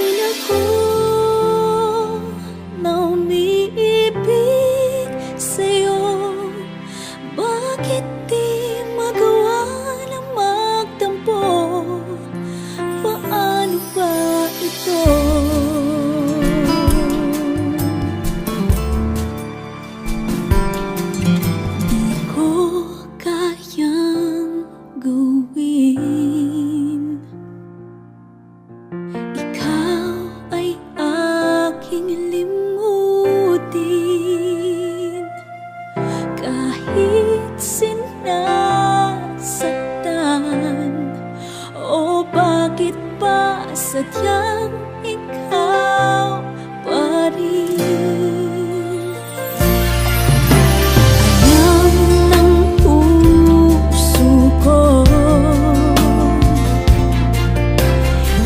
Alipin ako na umiibig sa'yo. Bakit di magawa na magtampo? Paano ba ito? Di ko kayang gawin. Ikaw ay aking limutin, kahit sinasaktan. O bakit ba sadyang ikaw pa rin? Alam ng puso ko,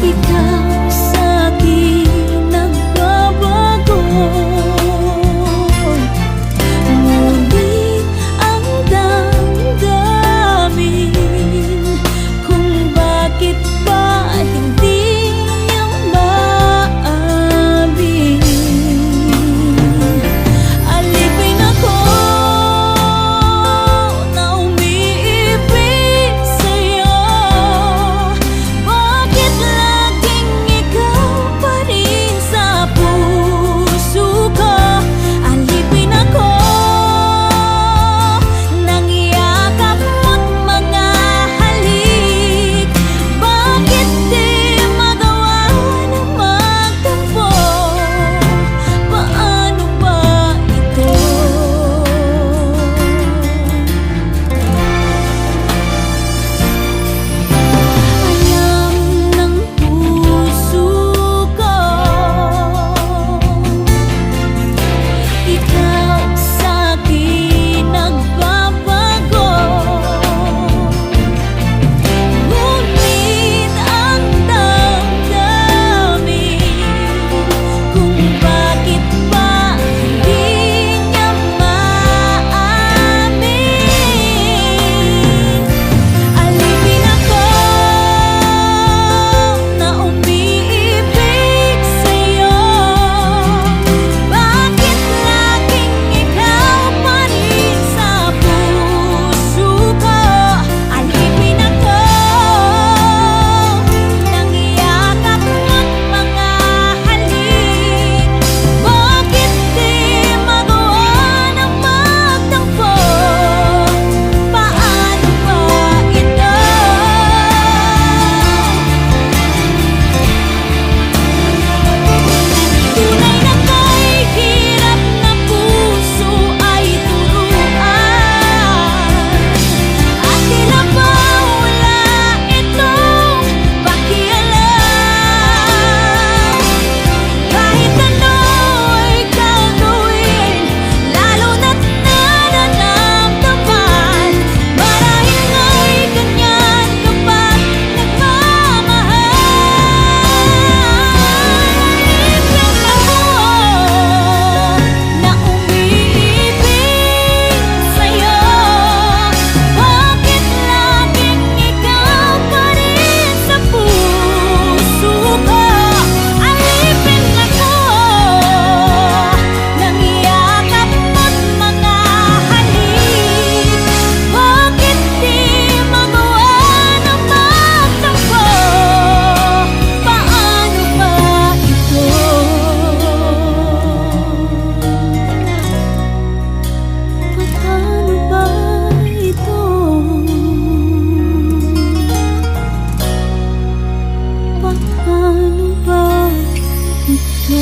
ikaw sa'kin nagbabago. Ngunit ang damdamin kung bakit ba hindi niya maamin. Alipin ako na umiibig sa'yo. Bakit laging ikaw pa rin sa puso ko? Alipin ako ng yakap mo't mga halik. Bakit di magawa na magtampo? Paano ba ito? Alam ng puso ko, ikaw sa'kin nagbabago. Ngunit ang damdamin kung bakit ba hindi niya maamin. Alipin ako na umiibig sa'yo. Bakit laging ikaw pa rin sa puso ko? Alipin ako ng yakap mo't mga halik. Bakit di magawa na magtampo? Paano ba ito? Tunay na kay hirap na puso ay turuan. At tila ba wala itong pakialam? Kahit ano'y gagawin, lalo na't nararamdaman. Marahil nga'y ganyan kapag nagmamahal. Alipin ako na umiibig sa'yo. Bakit laging ikaw pa rin sa puso ko? Alipin ako ng yakap mo't mga halik. Bakit di magawa na magtampo? Paano ba ito? Paano ba ito? Paano ba ito?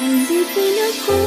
Alipin ako